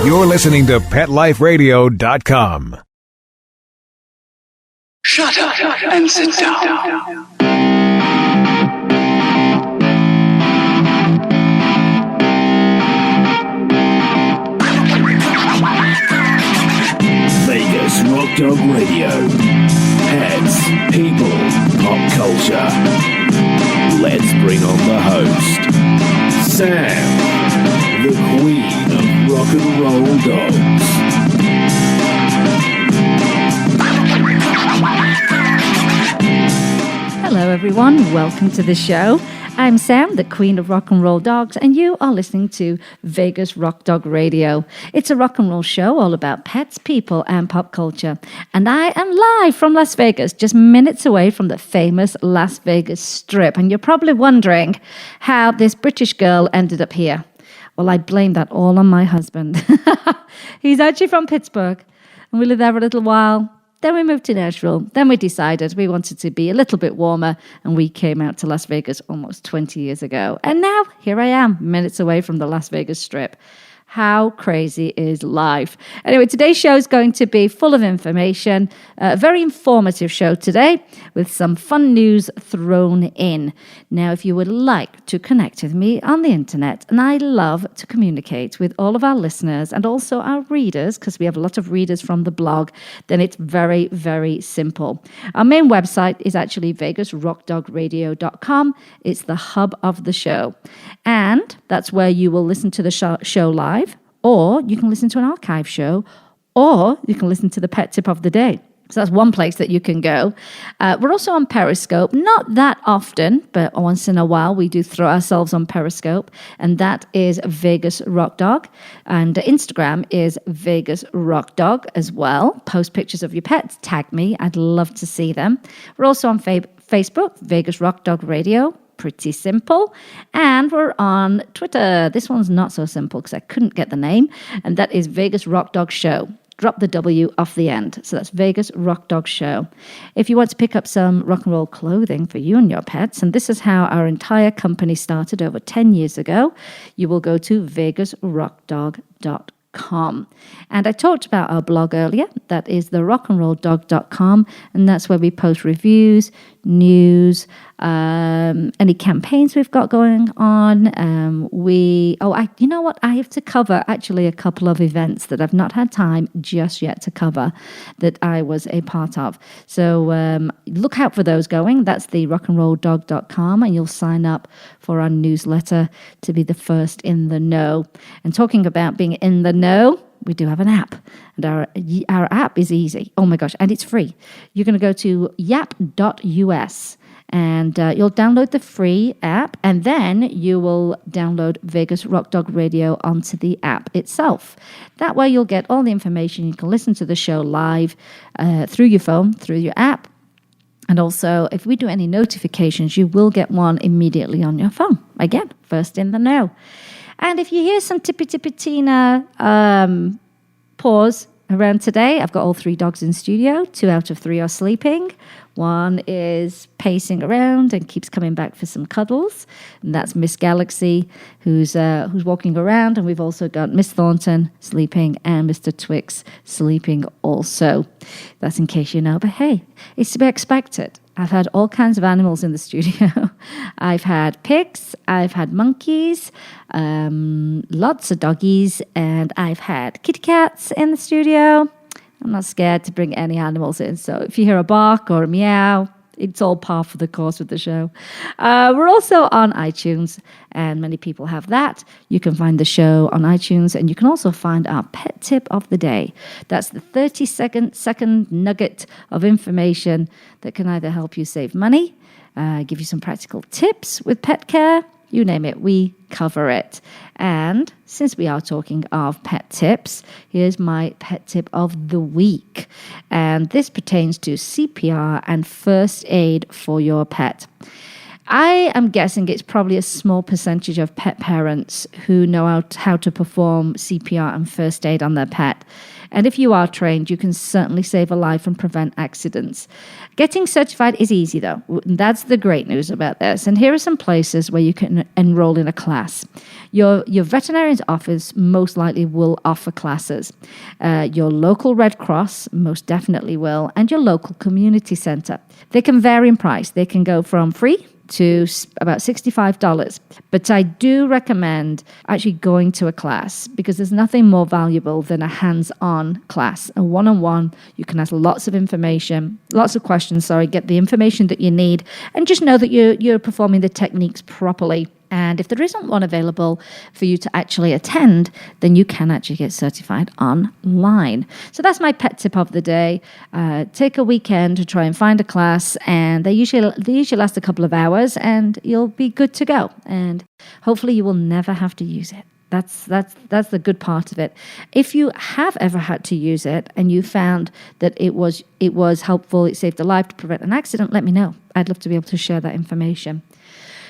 You're listening to PetLifeRadio.com. Shut up and sit down. Vegas Rock Dog Radio. Pets, people, pop culture. Let's bring on the host, Sam, the queen of rock and roll dogs. Hello everyone, welcome to the show. I'm Sam, the queen of rock and roll dogs, and you are listening to Vegas Rock Dog Radio. It's a rock and roll show all about pets, people, and pop culture. And I am live from Las Vegas, just minutes away from the famous Las Vegas Strip. And you're probably wondering how this British girl ended up here. Well, I blame that all on my husband. He's actually from Pittsburgh, and we lived there for a little while. Then we moved to Nashville. Then we decided we wanted to be a little bit warmer, and we came out to Las Vegas almost 20 years ago. And now, here I am, minutes away from the Las Vegas Strip. How crazy is life? Anyway, today's show is going to be full of information, a very informative show today with some fun news thrown in. Now, if you would like to connect with me on the internet, and I love to communicate with all of our listeners and also our readers, because we have a lot of readers from the blog, then it's very, very simple. Our main website is actually vegasrockdogradio.com. It's the hub of the show. And that's where you will listen to the show live, or you can listen to an archive show, or you can listen to the pet tip of the day. So that's one place that you can go. We're also on Periscope, not that often, but once in a while we do throw ourselves on Periscope, and that is Vegas Rock Dog. And Instagram is Vegas Rock Dog as well. Post pictures of your pets, tag me, I'd love to see them. We're also on Facebook, Vegas Rock Dog Radio. Pretty simple. And we're on Twitter. This one's not so simple because I couldn't get the name, and that is Vegas Rock Dog Show. Drop the W off the end. So that's Vegas Rock Dog Show. If you want to pick up some rock and roll clothing for you and your pets, and this is how our entire company started over 10 years ago, you will go to vegasrockdog.com. And I talked about our blog earlier. That is the rockandrolldog.com, and that's where we post reviews, news, any campaigns we've got going on. You know what? I have to cover actually a couple of events that I've not had time just yet to cover that I was a part of. So look out for those going. That's the rockandrolldog.com, and you'll sign up for our newsletter to be the first in the know. And talking about being in the know, we do have an app, and our app is easy. Oh my gosh, and it's free. You're going to go to yap.us, and you'll download the free app, and then you will download Vegas Rock Dog Radio onto the app itself. That way you'll get all the information. You can listen to the show live through your phone, through your app. And also, if we do any notifications, you will get one immediately on your phone. Again, first in the know. And if you hear some tippy-tippy-tina paws around today, I've got all 3 dogs in studio. 2 out of 3 are sleeping. One is pacing around and keeps coming back for some cuddles. And that's Miss Galaxy, who's walking around. And we've also got Miss Thornton sleeping and Mr. Twix sleeping also. That's in case you know. But hey, it's to be expected. I've had all kinds of animals in the studio. I've had pigs, I've had monkeys, lots of doggies, and I've had kitty cats in the studio. I'm not scared to bring any animals in. So if you hear a bark or a meow, it's all par for the course with the show. We're also on iTunes, and many people have that. You can find the show on iTunes, and you can also find our pet tip of the day. That's the 30-second nugget of information that can either help you save money, give you some practical tips with pet care, you name it, we cover it. And since we are talking of pet tips, here's my pet tip of the week. And this pertains to CPR and first aid for your pet. I am guessing it's probably a small percentage of pet parents who know how to perform CPR and first aid on their pet. And if you are trained, you can certainly save a life and prevent accidents. Getting certified is easy, though. That's the great news about this. And here are some places where you can enroll in a class. Your veterinarian's office most likely will offer classes. Your local Red Cross most definitely will, and your local community center. They can vary in price. They can go from free to about $65. But I do recommend actually going to a class because there's nothing more valuable than a hands-on class. A one-on-one, you can ask lots of questions, get the information that you need, and just know that you're performing the techniques properly. And if there isn't one available for you to actually attend, then you can actually get certified online. So that's my pet tip of the day. Take a weekend to try and find a class, and they usually last a couple of hours, and you'll be good to go. And hopefully you will never have to use it. That's the good part of it. If you have ever had to use it and you found that it was helpful, it saved a life to prevent an accident, let me know. I'd love to be able to share that information.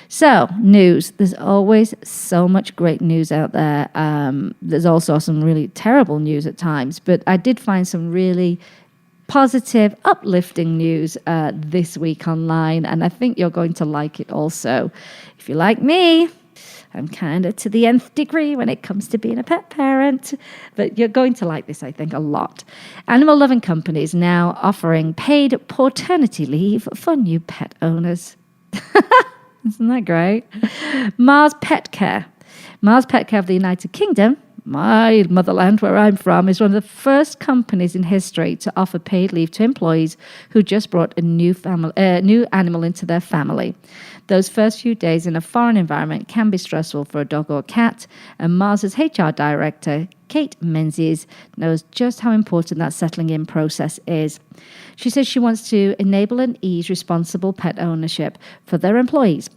So, news. There's always so much great news out there. There's also some really terrible news at times, but I did find some really positive, uplifting news this week online, and I think you're going to like it also. If you're like me, I'm kind of to the nth degree when it comes to being a pet parent, but you're going to like this, I think, a lot. Animal-loving companies now offering paid paw-ternity leave for new pet owners. Isn't that great? Mars Pet Care of the United Kingdom, my motherland where I'm from, is one of the first companies in history to offer paid leave to employees who just brought a new animal into their family. Those first few days in a foreign environment can be stressful for a dog or cat, and Mars's HR director, Kate Menzies, knows just how important that settling in process is. She says she wants to enable and ease responsible pet ownership for their employees.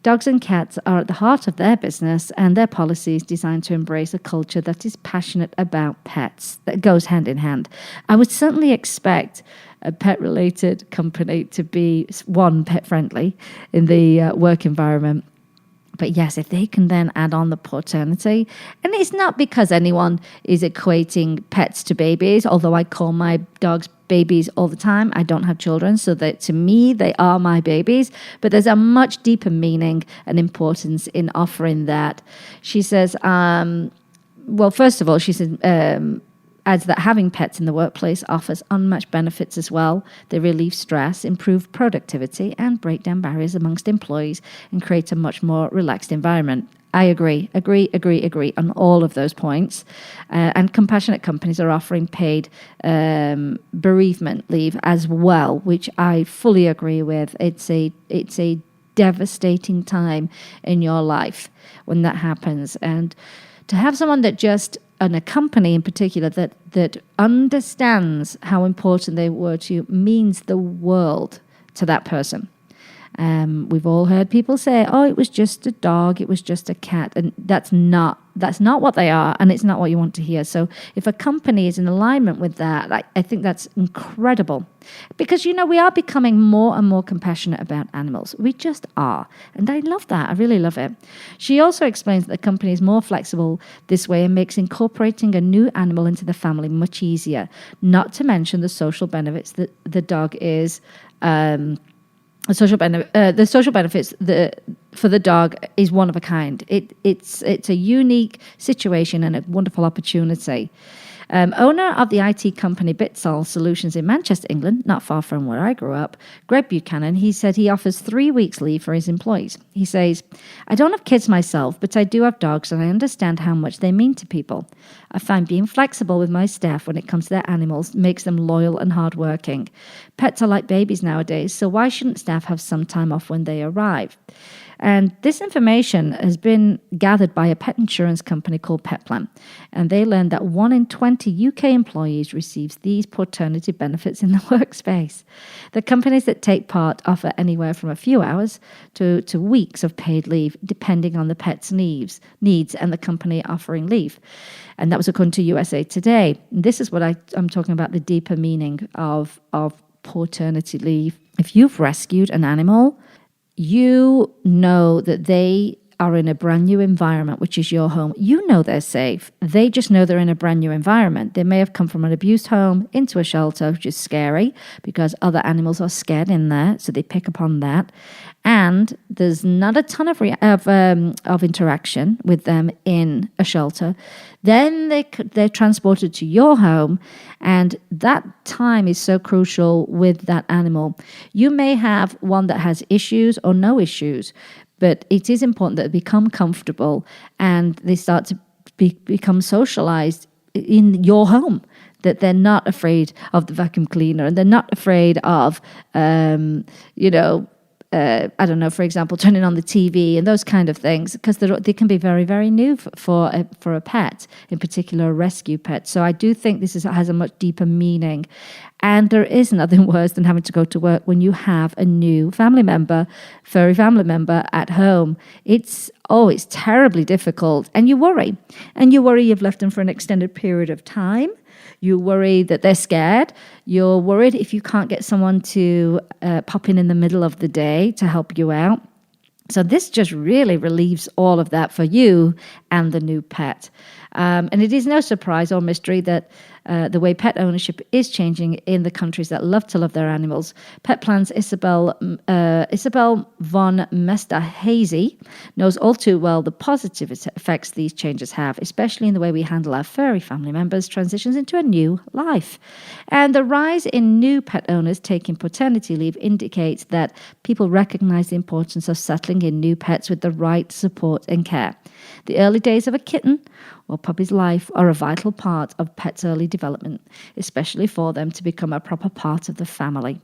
Dogs and cats are at the heart of their business, and their policy is designed to embrace a culture that is passionate about pets. That goes hand in hand. I would certainly expect a pet-related company to be, one, pet-friendly in the work environment. But yes, if they can then add on the paw-ternity, and it's not because anyone is equating pets to babies, although I call my dogs babies all the time. I don't have children, so that to me, they are my babies. But there's a much deeper meaning and importance in offering that. She says, first of all, she said, adds that having pets in the workplace offers unmatched benefits as well. They relieve stress, improve productivity, and break down barriers amongst employees and create a much more relaxed environment. I agree on all of those points. And compassionate companies are offering paid bereavement leave as well, which I fully agree with. It's a devastating time in your life when that happens. And to have someone and a company in particular that understands how important they were to you means the world to that person. We've all heard people say, "Oh, it was just a dog, it was just a cat," and that's not what they are, and it's not what you want to hear. So, if a company is in alignment with that, I think that's incredible, because we are becoming more and more compassionate about animals. We just are, and I love that. I really love it. She also explains that the company is more flexible this way and makes incorporating a new animal into the family much easier. Not to mention the social benefits that the dog is. The social benefits for the dog is one of a kind. It's a unique situation and a wonderful opportunity. Owner of the IT company Bitsol Solutions in Manchester, England, not far from where I grew up, Greg Buchanan, he said he offers 3 weeks leave for his employees. He says, "I don't have kids myself, but I do have dogs and I understand how much they mean to people. I find being flexible with my staff when it comes to their animals makes them loyal and hardworking. Pets are like babies nowadays, so why shouldn't staff have some time off when they arrive?" And this information has been gathered by a pet insurance company called Petplan. And they learned that 1 in 20 UK employees receives these paw-ternity benefits in the workspace. The companies that take part offer anywhere from a few hours to weeks of paid leave, depending on the pet's needs and the company offering leave. And that was according to USA Today. This is what I'm talking about, the deeper meaning of paw-ternity leave. If you've rescued an animal, you know that they are in a brand new environment, which is your home. You know they're safe. They just know they're in a brand new environment. They may have come from an abused home into a shelter, which is scary because other animals are scared in there, so they pick up on that. And there's not a ton of interaction with them in a shelter. Then they're transported to your home, and that time is so crucial with that animal. You may have one that has issues or no issues, but it is important that they become comfortable and they start to become socialized in your home, that they're not afraid of the vacuum cleaner and they're not afraid of, I don't know, for example, turning on the TV and those kind of things, because they can be very, very new for a pet, in particular a rescue pet. So I do think this has a much deeper meaning. And there is nothing worse than having to go to work when you have a new furry family member at home. It's terribly difficult. And you worry. And you worry you've left them for an extended period of time. You worry that they're scared. You're worried if you can't get someone to pop in the middle of the day to help you out. So this just really relieves all of that for you and the new pet. And it is no surprise or mystery that the way pet ownership is changing in the countries that love to love their animals. Pet Plan's Isabel von Mesterhazy knows all too well the positive effects these changes have, especially in the way we handle our furry family members' transitions into a new life. And the rise in new pet owners taking paternity leave indicates that people recognize the importance of settling in new pets with the right support and care. The early days of a kitten or puppy's life are a vital part of pets' early development, especially for them to become a proper part of the family.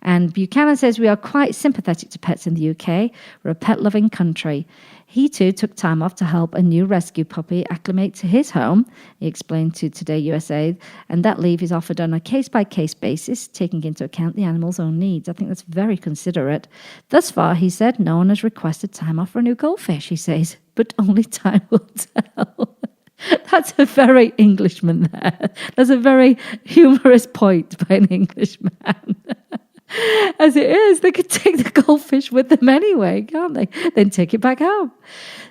And Buchanan says we are quite sympathetic to pets in the UK. We're a pet-loving country. He too took time off to help a new rescue puppy acclimate to his home, he explained to Today USA, and that leave is offered on a case-by-case basis, taking into account the animal's own needs. I think that's very considerate. Thus far, he said, no one has requested time off for a new goldfish, he says, but only time will tell. That's a very Englishman there. That's a very humorous point by an Englishman. As it is, they could take the goldfish with them anyway, can't they? Then take it back home.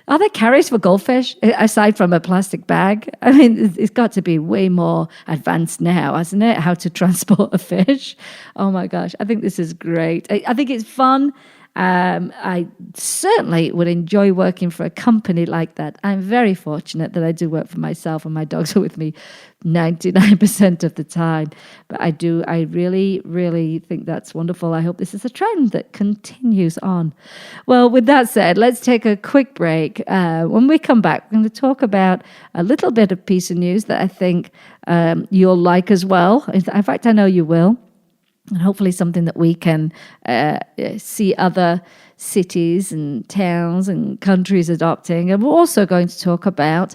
Are there carriers for goldfish, aside from a plastic bag? I mean, it's got to be way more advanced now, hasn't it? How to transport a fish. Oh my gosh, I think this is great. I think it's fun. I certainly would enjoy working for a company like that. I'm very fortunate that I do work for myself and my dogs are with me 99% of the time. But I really, really think that's wonderful. I hope this is a trend that continues on. Well, with that said, let's take a quick break. When we come back, we're going to talk about a little bit of piece of news that I think you'll like as well. In fact, I know you will. And hopefully something that we can see other cities and towns and countries adopting. And we're also going to talk about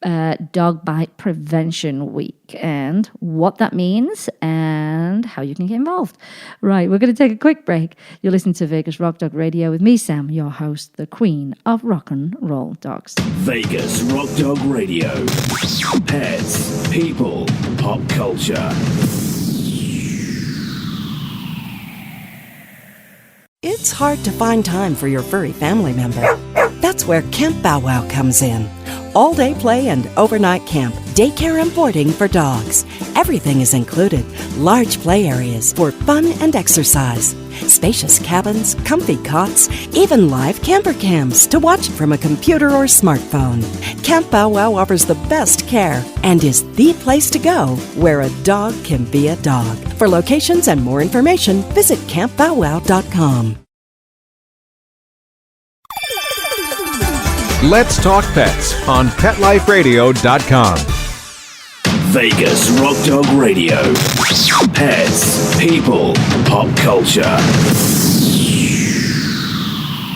Dog Bite Prevention Week and what that means and how you can get involved. Right, we're going to take a quick break. You're listening to Vegas Rock Dog Radio with me, Sam, your host, the queen of rock and roll dogs. Vegas Rock Dog Radio. Pets, people, pop culture. It's hard to find time for your furry family member. That's where Camp Bow Wow comes in. All-day play and overnight camp, daycare and boarding for dogs. Everything is included. Large play areas for fun and exercise. Spacious cabins, comfy cots, even live camper cams to watch from a computer or smartphone. Camp Bow Wow offers the best care and is the place to go where a dog can be a dog. For locations and more information, visit campbowwow.com. Let's Talk Pets on PetLifeRadio.com. Vegas Rock Dog Radio. Pets, people, pop culture.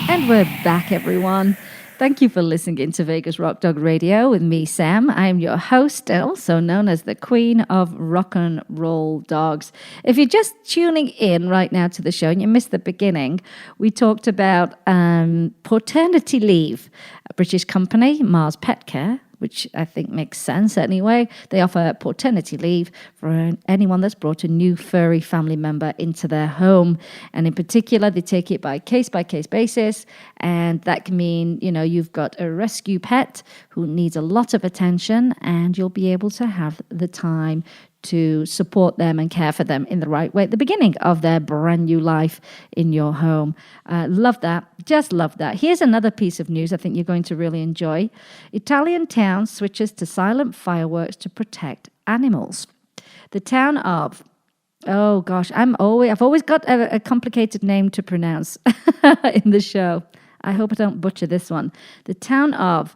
And we're back, everyone. Thank you for listening to Vegas Rock Dog Radio with me, Sam. I'm your host, also known as the Queen of Rock and Roll Dogs. If you're just tuning in right now to the show and you missed the beginning, we talked about paternity leave. A British company, Mars Pet Care, which I think makes sense anyway. They offer paternity leave for anyone that's brought a new furry family member into their home. And in particular, they take it by case basis. And that can mean, you've got a rescue pet who needs a lot of attention, and you'll be able to have the time to support them and care for them in the right way at the beginning of their brand new life in your home. Love that. Just love that. Here's another piece of news I think you're going to really enjoy. Italian town switches to silent fireworks to protect animals. The town of, oh gosh, I've always got a complicated name to pronounce in the show. I hope I don't butcher this one. The town of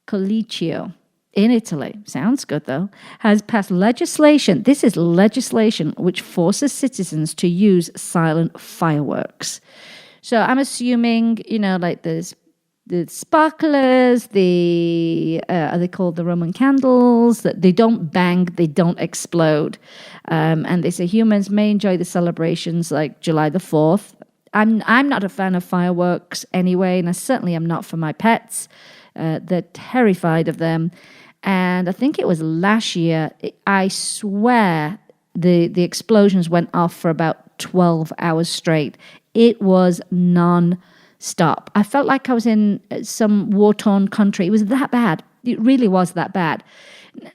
Collicchio in Italy, sounds good though, has passed legislation. This is legislation which forces citizens to use silent fireworks. So I'm assuming, like the sparklers, are they called the Roman candles? That they don't bang, they don't explode. And they say humans may enjoy the celebrations like July the 4th. I'm not a fan of fireworks anyway, and I certainly am not for my pets. They're terrified of them. And I think it was last year, I swear the explosions went off for about 12 hours straight. It was non-stop. I felt like I was in some war-torn country. It was that bad. It really was that bad.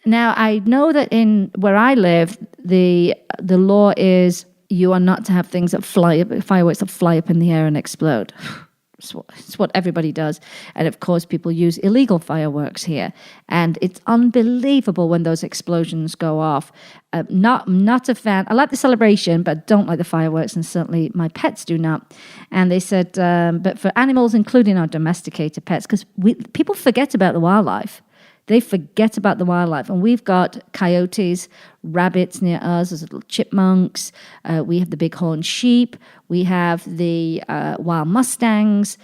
Now, I know that in where I live, the law is you are not to have things that fireworks that fly up in the air and explode. It's what everybody does. And of course, people use illegal fireworks here. And it's unbelievable when those explosions go off. Not a fan. I like the celebration, but don't like the fireworks. And certainly my pets do not. And they said, but for animals, including our domesticated pets, because people forget about the wildlife. They forget about the wildlife. And we've got coyotes, rabbits near us, there's little chipmunks. We have the bighorn sheep. We have the wild mustangs.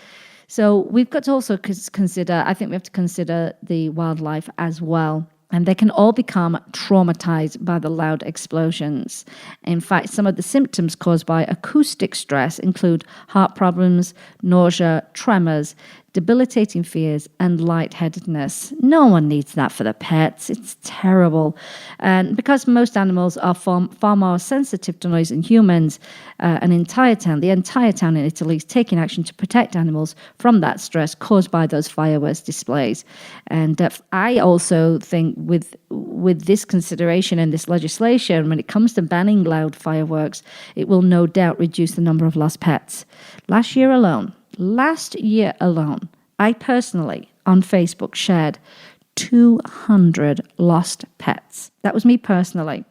So we've got to also consider, I think we have to consider the wildlife as well. And they can all become traumatized by the loud explosions. In fact, some of the symptoms caused by acoustic stress include heart problems, nausea, tremors, debilitating fears, and lightheadedness. No one needs that for the pets. It's terrible. And because most animals are far more sensitive to noise than humans, the entire town in Italy is taking action to protect animals from that stress caused by those fireworks displays. And I also think with this consideration and this legislation, when it comes to banning loud fireworks, it will no doubt reduce the number of lost pets. Last year alone, I personally, on Facebook, shared 200 lost pets. That was me personally.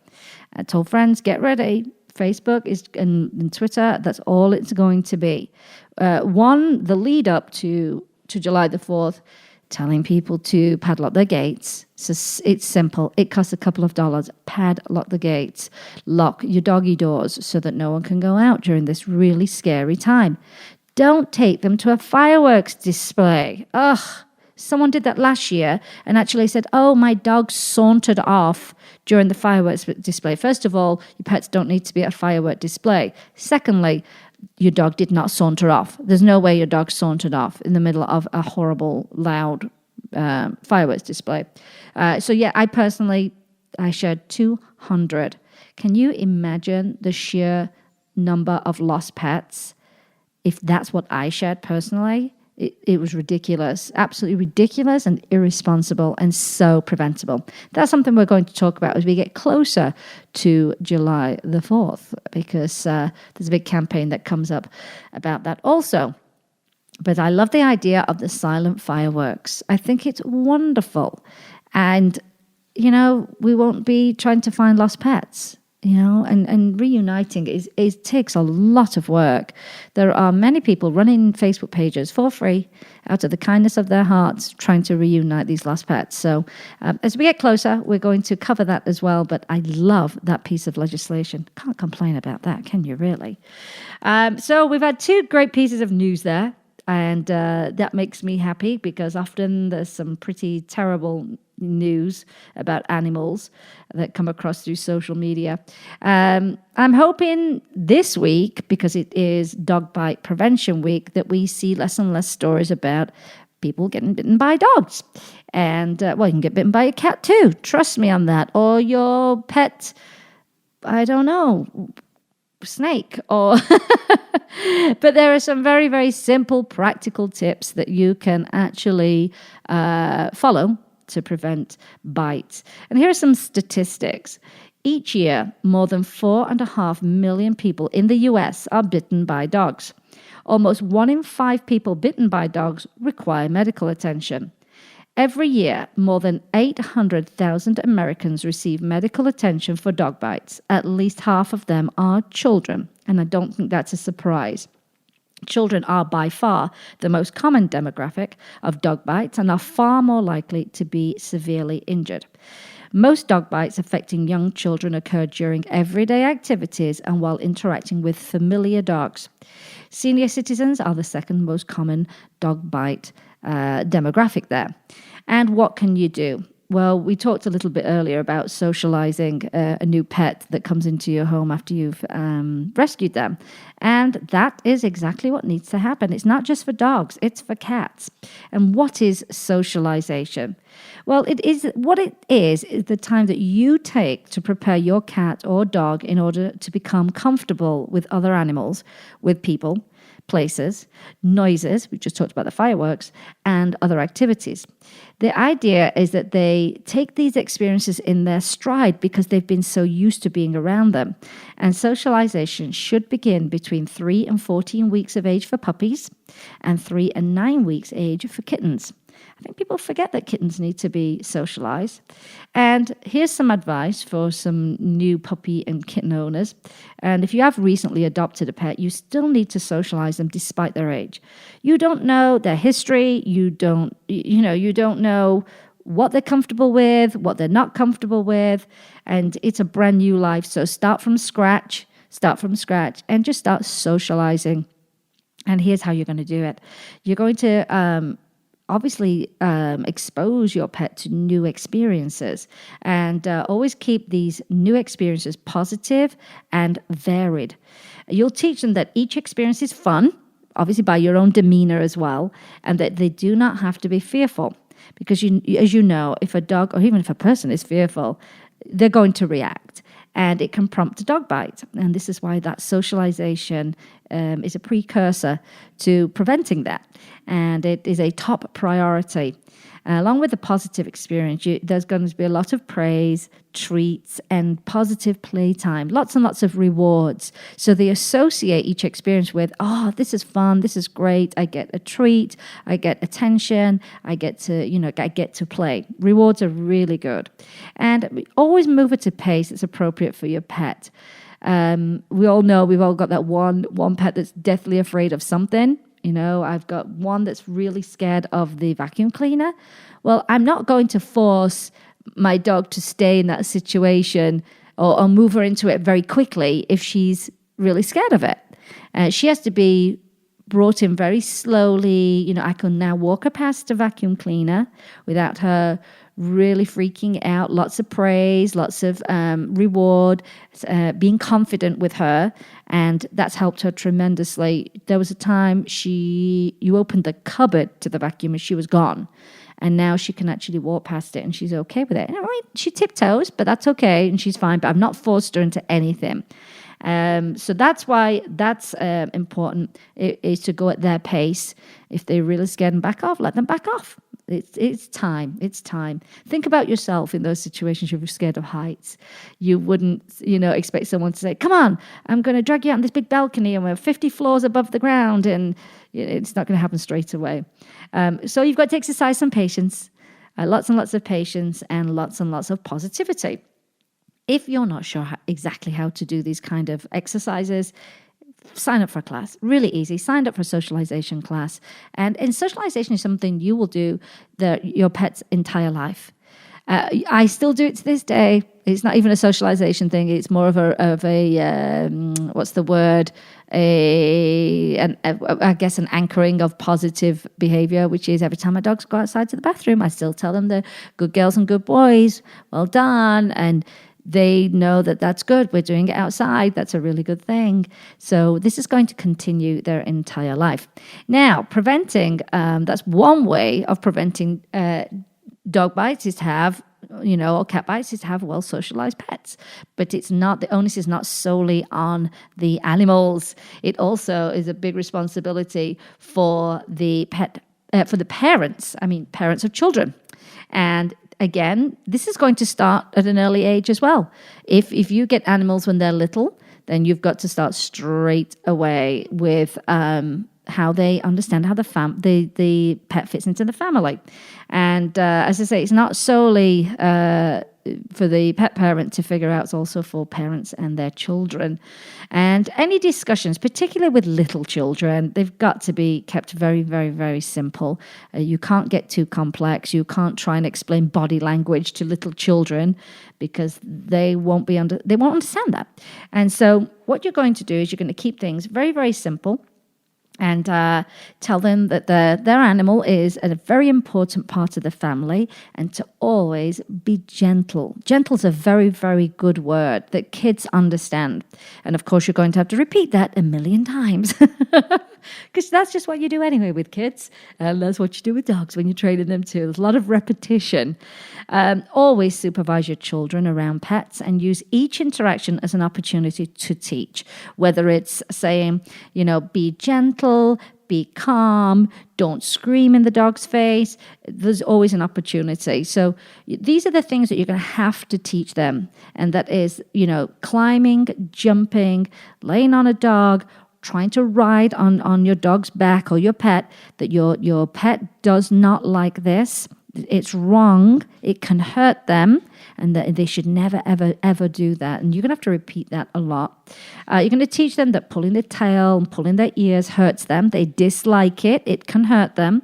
I told friends, get ready. Facebook is and Twitter, that's all it's going to be. The lead up to July the 4th, telling people to padlock their gates. So it's simple. It costs a couple of dollars. Padlock the gates. Lock your doggy doors so that no one can go out during this really scary time. Don't take them to a fireworks display. Ugh. Someone did that last year and actually said, oh, my dog sauntered off during the fireworks display. First of all, your pets don't need to be at a firework display. Secondly, your dog did not saunter off. There's no way your dog sauntered off in the middle of a horrible, loud fireworks display. I shared 200. Can you imagine the sheer number of lost pets? If that's what I shared personally, it was ridiculous, absolutely ridiculous and irresponsible and so preventable. That's something we're going to talk about as we get closer to July the 4th, because there's a big campaign that comes up about that also. But I love the idea of the silent fireworks. I think it's wonderful. And, we won't be trying to find lost pets. And reuniting it takes a lot of work. There are many people running Facebook pages for free out of the kindness of their hearts trying to reunite these lost pets. So as we get closer, we're going to cover that as well. But I love that piece of legislation. Can't complain about that, can you really? So we've had two great pieces of news there. And that makes me happy because often there's some pretty terrible news about animals that come across through social media. I'm hoping this week, because it is Dog Bite Prevention Week, that we see less and less stories about people getting bitten by dogs. And, well, you can get bitten by a cat too. Trust me on that. Or your pet, I don't know, snake. Or but there are some very, very simple, practical tips that you can actually follow to prevent bites. And here are some statistics. Each year, more than 4.5 million people in the US are bitten by dogs. Almost 1 in 5 people bitten by dogs require medical attention. Every year, more than 800,000 Americans receive medical attention for dog bites. At least half of them are children, and I don't think that's a surprise. Children are by far the most common demographic of dog bites and are far more likely to be severely injured. Most dog bites affecting young children occur during everyday activities and while interacting with familiar dogs. Senior citizens are the second most common dog bite demographic there. And what can you do? Well, we talked a little bit earlier about socializing a new pet that comes into your home after you've rescued them. And that is exactly what needs to happen. It's not just for dogs, it's for cats. And what is socialization? Well, it is the time that you take to prepare your cat or dog in order to become comfortable with other animals, with people, places, noises, we just talked about the fireworks, and other activities. The idea is that they take these experiences in their stride because they've been so used to being around them. And socialization should begin between 3 and 14 weeks of age for puppies and 3 and 9 weeks age for kittens. I think people forget that kittens need to be socialized. And here's some advice for some new puppy and kitten owners. And if you have recently adopted a pet, you still need to socialize them despite their age. You don't know their history. You don't know what they're comfortable with, what they're not comfortable with. And it's a brand new life. So start from scratch, and just start socializing. And here's how you're going to do it. You're going to obviously expose your pet to new experiences, and always keep these new experiences positive and varied. You'll teach them that each experience is fun, obviously by your own demeanor as well, and that they do not have to be fearful, because as you know, if a dog or even if a person is fearful, they're going to react. And it can prompt a dog bite. And this is why that socialization is a precursor to preventing that. And it is a top priority. Along with the positive experience, there's going to be a lot of praise, treats, and positive playtime, lots and lots of rewards. So they associate each experience with, oh, this is fun, this is great, I get a treat, I get attention, I get to play. Rewards are really good. And always move at a pace that's appropriate for your pet. We all know we've all got that one pet that's deathly afraid of something. I've got one that's really scared of the vacuum cleaner. Well, I'm not going to force my dog to stay in that situation or move her into it very quickly if she's really scared of it. She has to be brought in very slowly. I can now walk her past a vacuum cleaner without her really freaking out. Lots of praise, lots of reward, being confident with her, and that's helped her tremendously. There was a time you opened the cupboard to the vacuum and she was gone, and now she can actually walk past it and she's okay with it. She tiptoes, but that's okay, and she's fine. But I've not forced her into anything. So that's why that's important, is to go at their pace. If they're really scared and back off, let them back off. It's time. Think about yourself in those situations. You're scared of heights. You wouldn't, expect someone to say, come on, I'm going to drag you out on this big balcony and we're 50 floors above the ground. And it's not going to happen straight away. So you've got to exercise some patience, lots and lots of patience, and lots of positivity. If you're not sure exactly how to do these kind of exercises, sign up for a class. Really easy. Sign up for a socialization class. And socialization is something you will do your pet's entire life. I still do it to this day. It's not even a socialization thing. It's more of a what's the word? I guess an anchoring of positive behavior, which is every time my dogs go outside to the bathroom, I still tell them they're good girls and good boys. Well done. And they know that that's good. We're doing it outside. That's a really good thing. So this is going to continue their entire life. Now, preventing, that's one way of preventing dog bites is to have, or cat bites is to have well-socialized pets. But the onus is not solely on the animals. It also is a big responsibility for the parents. I mean, parents of children. And again, this is going to start at an early age as well. If you get animals when they're little, then you've got to start straight away with how they understand how the pet fits into the family. And as I say, it's not solely for the pet parent to figure out, it's also for parents and their children. And any discussions, particularly with little children, they've got to be kept very, very, very simple. You can't get too complex. You can't try and explain body language to little children because they won't understand that. And so what you're going to do is you're going to keep things very, very simple. And tell them that their animal is a very important part of the family, and to always be gentle. Gentle is a very, very good word that kids understand. And of course, you're going to have to repeat that 1,000,000 times because that's just what you do anyway with kids. And that's what you do with dogs when you're training them too. There's a lot of repetition. Always supervise your children around pets and use each interaction as an opportunity to teach, whether it's saying, be gentle, be calm, don't scream in the dog's face. There's always an opportunity. So these are the things that you're going to have to teach them. And that is, climbing, jumping, laying on a dog, trying to ride on your dog's back or your pet, that your pet does not like this. It's wrong. It can hurt them, and that they should never, ever, ever do that. And you're going to have to repeat that a lot. You're going to teach them that pulling their tail and pulling their ears hurts them. They dislike it. It can hurt them.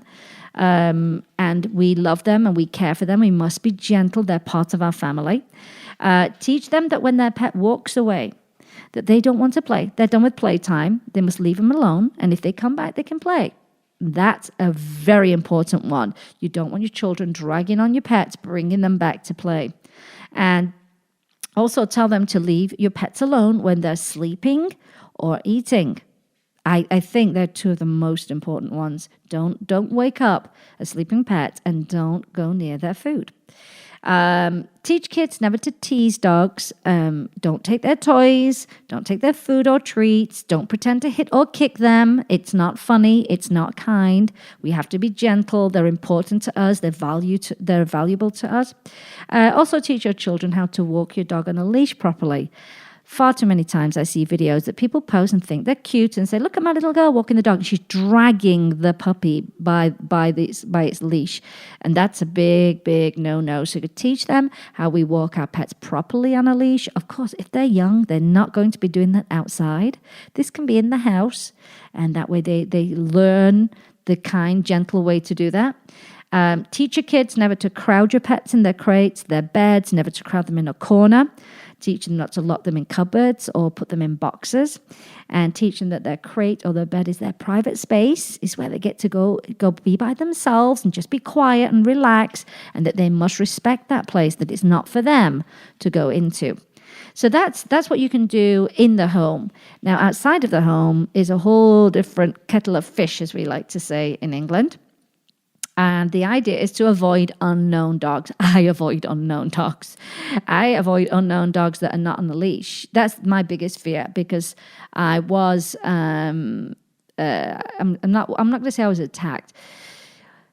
And we love them and we care for them. We must be gentle. They're part of our family. Teach them that when their pet walks away, that they don't want to play. They're done with playtime. They must leave them alone. And if they come back, they can play. That's a very important one. You don't want your children dragging on your pets, bringing them back to play. And also tell them to leave your pets alone when they're sleeping or eating. I think they're two of the most important ones. Don't wake up a sleeping pet and don't go near their food. Teach kids never to tease dogs. Don't take their toys. Don't take their food or treats. Don't pretend to hit or kick them. It's not funny. It's not kind. We have to be gentle. They're important to us. They're valuable to us. Also teach your children how to walk your dog on a leash properly. Far too many times I see videos that people post and think they're cute and say, look at my little girl walking the dog. And she's dragging the puppy by its leash. And that's a big, big no-no. So you could teach them how we walk our pets properly on a leash. Of course, if they're young, they're not going to be doing that outside. This can be in the house. And that way they learn the kind, gentle way to do that. Teach your kids never to crowd your pets in their crates, their beds, never to crowd them in a corner. Teach them not to lock them in cupboards or put them in boxes, and teach them that their crate or their bed is their private space, is where they get to go be by themselves and just be quiet and relax, and that they must respect that place, that it's not for them to go into. So that's what you can do in the home. Now, outside of the home is a whole different kettle of fish, as we like to say in England. And the idea is to avoid unknown dogs. I avoid unknown dogs. I avoid unknown dogs that are not on the leash. That's my biggest fear, because I was, I'm not going to say I was attacked,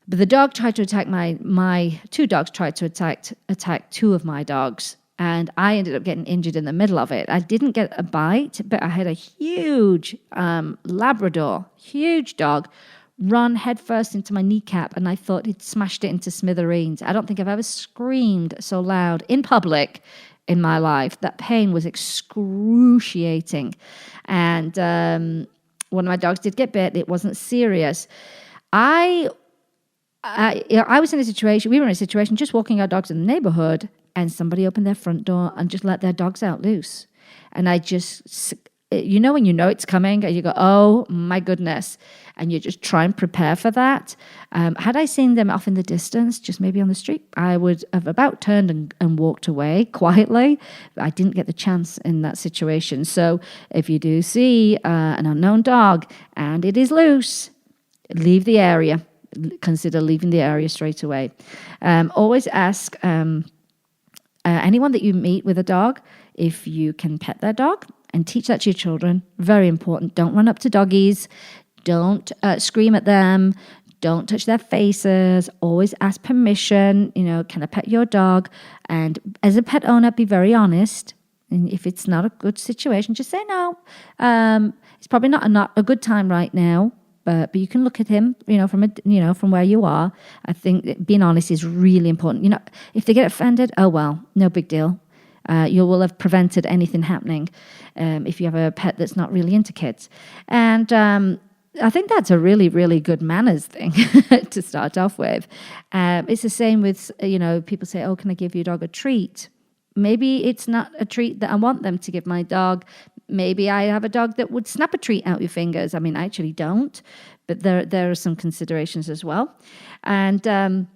but the dog tried to attack my two dogs tried to attack two of my dogs. And I ended up getting injured in the middle of it. I didn't get a bite, but I had a huge Labrador, huge dog, run headfirst into my kneecap, and I thought he'd smashed it into smithereens. I don't think I've ever screamed so loud in public in my life. That pain was excruciating. And one of my dogs did get bit. It wasn't serious. I was in a situation, we were in a situation just walking our dogs in the neighborhood, and somebody opened their front door and just let their dogs out loose. And I just, when you know it's coming, and you go, oh my goodness, and you just try and prepare for that. Had I seen them off in the distance, just maybe on the street, I would have about turned and walked away quietly. I didn't get the chance in that situation. So if you do see an unknown dog and it is loose, leave the area. consider leaving the area straight away. Always ask anyone that you meet with a dog if you can pet their dog, and teach that to your children. Very important. Don't run up to doggies. Don't scream at them. Don't touch their faces. Always ask permission. Can I pet your dog? And as a pet owner, be very honest. And if it's not a good situation, just say no. It's probably not a good time right now. But you can look at him, from where you are. I think that being honest is really important. If they get offended, oh well, no big deal. You will have prevented anything happening if you have a pet that's not really into kids. And I think that's a really, really good manners thing to start off with. It's the same with, people say, oh, can I give your dog a treat? Maybe it's not a treat that I want them to give my dog. Maybe I have a dog that would snap a treat out your fingers. I mean, I actually don't, but there are some considerations as well. And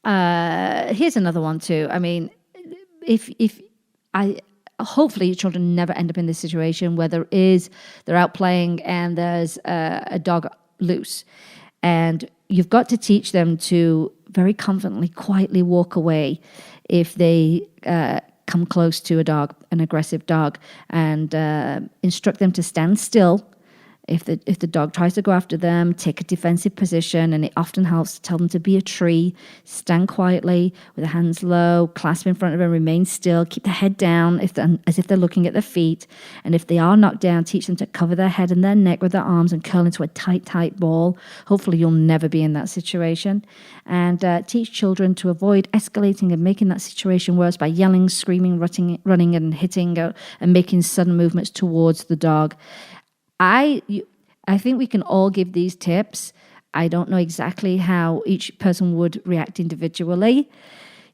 here's another one too. I mean, hopefully your children never end up in this situation where they're out playing and there's a dog loose, and you've got to teach them to very confidently, quietly walk away if they come close to an aggressive dog, and instruct them to stand still. If the dog tries to go after them, take a defensive position, and it often helps to tell them to be a tree, stand quietly with their hands low, clasp in front of them, remain still, keep the head down as if they're looking at their feet. And if they are knocked down, teach them to cover their head and their neck with their arms and curl into a tight ball. Hopefully you'll never be in that situation. And teach children to avoid escalating and making that situation worse by yelling, screaming, running and hitting and making sudden movements towards the dog. I think we can all give these tips. I don't know exactly how each person would react individually.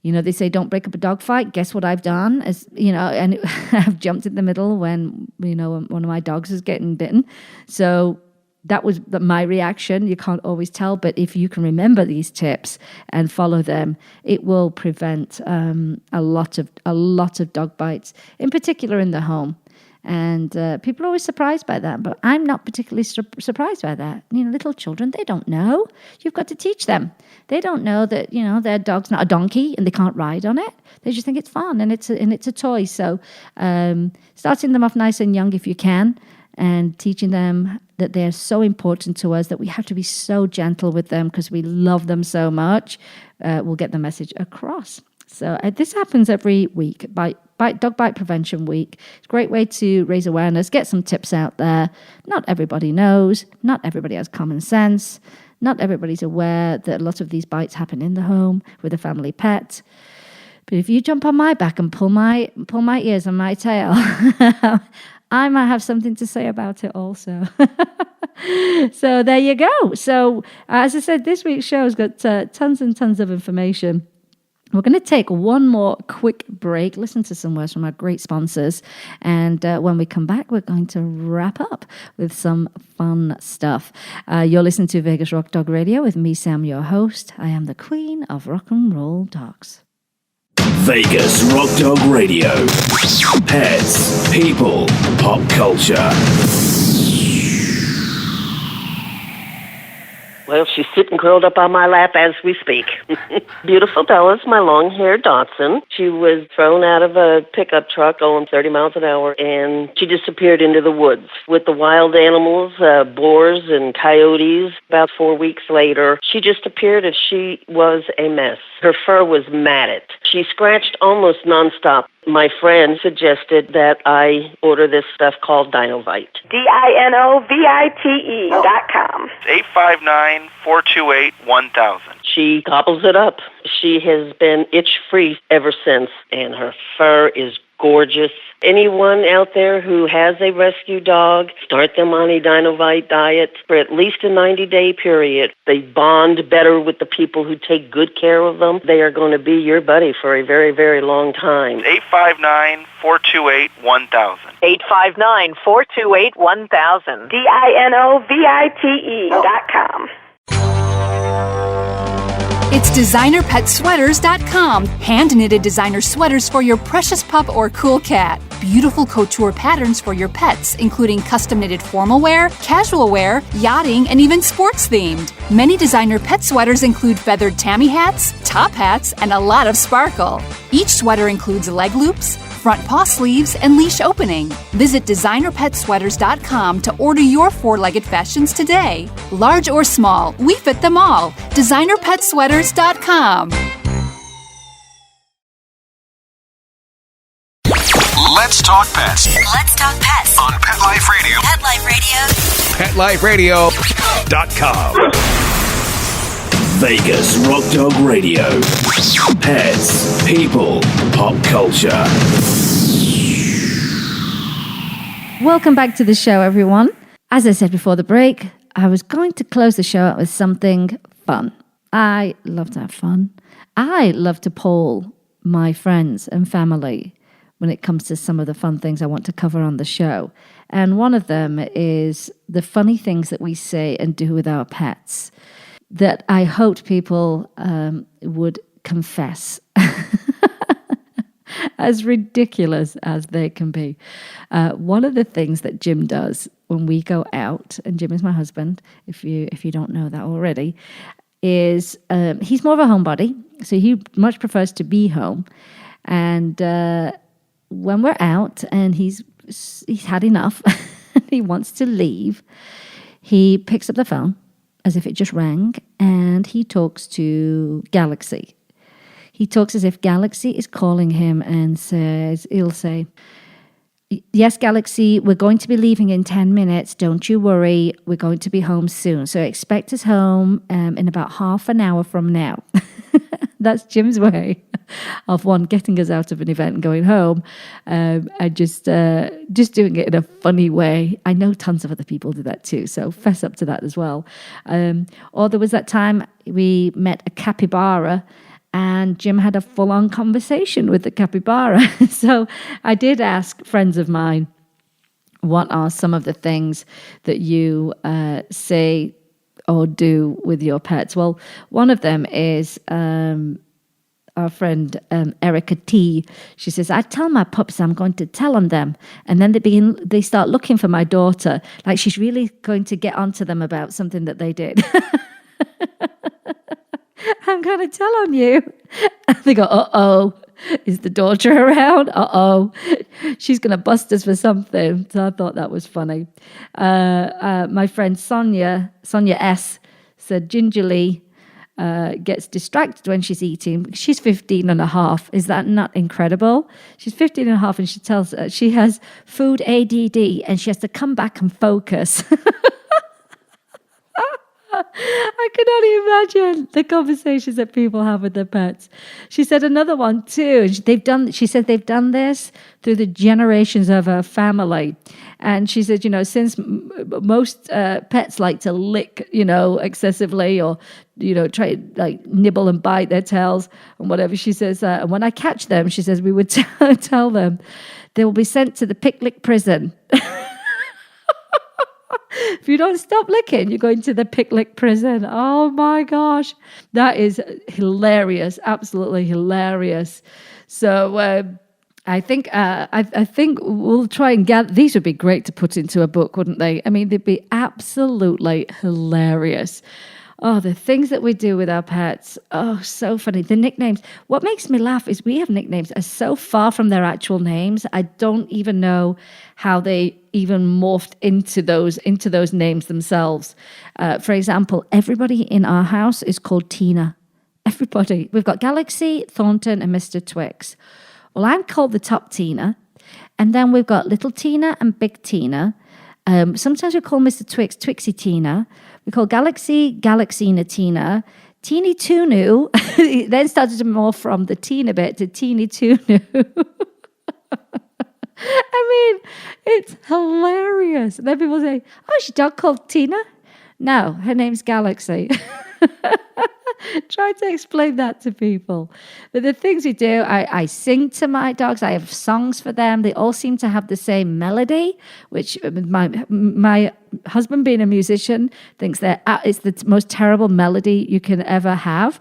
They say don't break up a dog fight. Guess what I've done? And I've jumped in the middle when one of my dogs is getting bitten. So that was my reaction. You can't always tell, but if you can remember these tips and follow them, it will prevent a lot of dog bites, in particular in the home. And people are always surprised by that, but I'm not particularly surprised by that. Little children, they don't know. You've got to teach them. They don't know that their dog's not a donkey and they can't ride on it. They just think it's fun and it's a toy. So starting them off nice and young if you can, and teaching them that they're so important to us, that we have to be so gentle with them because we love them so much, will get the message across. So this happens every week, Dog Bite Prevention Week. It's a great way to raise awareness, get some tips out there. Not everybody knows. Not everybody has common sense. Not everybody's aware that a lot of these bites happen in the home with a family pet. But if you jump on my back and pull my ears and my tail, I might have something to say about it also. So there you go. So as I said, this week's show has got tons and tons of information. We're going to take one more quick break, listen to some words from our great sponsors, and when we come back, we're going to wrap up with some fun stuff. You're listening to Vegas Rock Dog Radio with me, Sam, your host. I am the queen of rock and roll dogs. Vegas Rock Dog Radio. Pets, people, pop culture. Well, she's sitting curled up on my lap as we speak. Beautiful Bella's my long-haired Dachshund. She was thrown out of a pickup truck going 30 miles an hour, and she disappeared into the woods with the wild animals, boars and coyotes. About 4 weeks later, she just appeared and she was a mess. Her fur was matted. She scratched almost nonstop. My friend suggested that I order this stuff called Dinovite. DINOVITE.com. 859-428-1000. She gobbles it up. She has been itch-free ever since, and her fur is gorgeous. Anyone out there who has a rescue dog, start them on a Dinovite diet for at least a 90-day period. They bond better with the people who take good care of them. They are going to be your buddy for a very, very long time. 859-428-1000. 859-428-1000. DINOVITE.com. It's designerpetsweaters.com. Hand-knitted designer sweaters for your precious pup or cool cat. Beautiful couture patterns for your pets, including custom-knitted formal wear, casual wear, yachting, and even sports-themed. Many designer pet sweaters include feathered tammy hats, top hats, and a lot of sparkle. Each sweater includes leg loops, front paw sleeves, and leash opening. Visit designerpetsweaters.com to order your four-legged fashions today. Large or small, we fit them all. designerpetsweaters.com. Let's talk pets Let's talk pets on Pet Life Radio. Pet Life Radio. PetLifeRadio.com. Vegas Rock Dog Radio. Pets, people, pop culture. Welcome back to the show, everyone. As I said before the break, I was going to close the show out with something fun. I love to have fun. I love to poll my friends and family when it comes to some of the fun things I want to cover on the show. And one of them is the funny things that we say and do with our pets that I hoped people would confess. As ridiculous as they can be. One of the things that Jim does when we go out, and Jim is my husband, if you don't know that already, is he's more of a homebody, so he much prefers to be home. And when we're out and he's had enough, he wants to leave, he picks up the phone as if it just rang, and he talks to Galaxy. He talks as if Galaxy is calling him and he'll say, "Yes, Galaxy, we're going to be leaving in 10 minutes. Don't you worry. We're going to be home soon. So expect us home in about half an hour from now." That's Jim's way of getting us out of an event and going home, and just doing it in a funny way. I know tons of other people do that too, so fess up to that as well. Or there was that time we met a capybara, and Jim had a full-on conversation with the capybara. So I did ask friends of mine, what are some of the things that you say or do with your pets? Well, one of them is our friend Erica T. She says, "I tell my pups I'm going to tell on them, and then they start looking for my daughter, like she's really going to get onto them about something that they did." "I'm going to tell on you." And they go, "Uh-oh, is the daughter around? Uh-oh, she's going to bust us for something." So I thought that was funny. My friend Sonia S. said, "Gingerly gets distracted when she's eating." She's 15 and a half. Is that not incredible? She's 15 and a half, and she tells she has food ADD and she has to come back and focus. I could only imagine the conversations that people have with their pets. She said another one too. She said they've done this through the generations of her family. And she said, since most pets like to lick, excessively, or, try like nibble and bite their tails and whatever. She says, when I catch them, she says, we would tell them they will be sent to the Picklick prison. If you don't stop licking, you're going to the Picklick prison. Oh my gosh, that is hilarious, absolutely hilarious. So I think we'll try and gather. These would be great to put into a book, wouldn't they? I mean, they'd be absolutely hilarious. Oh, the things that we do with our pets. Oh, so funny. The nicknames. What makes me laugh is we have nicknames that are so far from their actual names. I don't even know how they even morphed into those names themselves. For example, everybody in our house is called Tina. Everybody. We've got Galaxy, Thornton, and Mr. Twix. Well, I'm called the top Tina. And then we've got Little Tina and Big Tina. Sometimes we call Mr. Twix Twixy Tina. We call Galaxy Galaxina Tina. Teeny Tunu then started to morph from the Tina bit to Teeny Tunu. I mean, it's hilarious. And then people say, "Oh, is your dog called Tina?" No, her name's Galaxy. Try to explain that to people. But the things we do, I sing to my dogs. I have songs for them. They all seem to have the same melody, which my husband, being a musician, thinks that it's the most terrible melody you can ever have.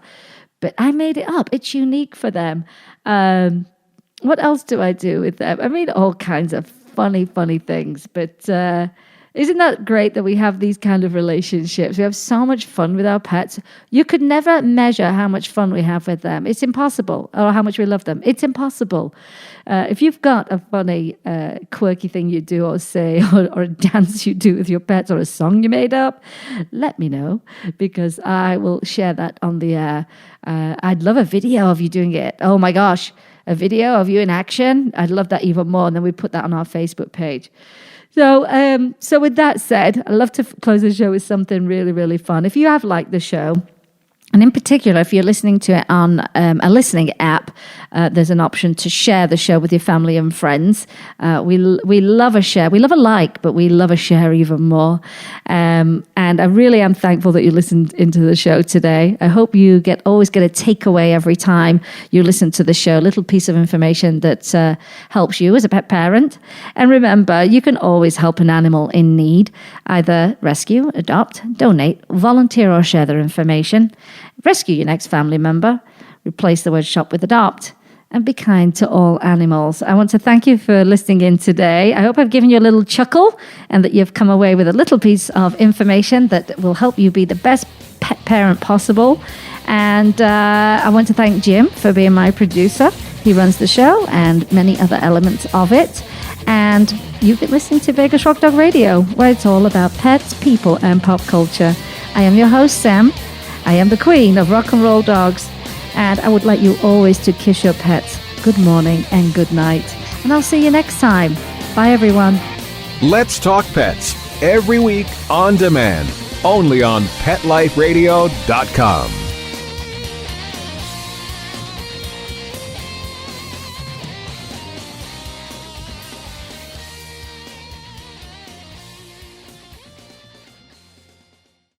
but I made it up. It's unique for them. What else do I do with them? I mean, all kinds of funny things. But isn't that great that we have these kind of relationships? We have so much fun with our pets. You could never measure how much fun we have with them. It's impossible. Or how much we love them. It's impossible. If you've got a funny, quirky thing you do or say, or a dance you do with your pets, or a song you made up, let me know, because I will share that on the air. I'd love a video of you doing it. Oh my gosh, a video of you in action. I'd love that even more. And then we put that on our Facebook page. So with that said, I love to close the show with something really, really fun. If you have liked the show, and in particular, if you're listening to it on a listening app, there's an option to share the show with your family and friends. We love a share. We love a like, but we love a share even more. And I really am thankful that you listened into the show today. I hope you always get a takeaway every time you listen to the show, a little piece of information that helps you as a pet parent. And remember, you can always help an animal in need. Either rescue, adopt, donate, volunteer, or share their information. Rescue your next family member, replace the word shop with adopt, and be kind to all animals. I want to thank you for listening in today. I hope I've given you a little chuckle and that you've come away with a little piece of information that will help you be the best pet parent possible. And I want to thank Jim for being my producer. He runs the show and many other elements of it. And you've been listening to Vegas Rock Dog Radio, where it's all about pets, people, and pop culture. I am your host, Sam. I am the queen of rock and roll dogs, and I would like you always to kiss your pets good morning and good night. And I'll see you next time. Bye, everyone. Let's Talk Pets, every week on demand, only on PetLifeRadio.com.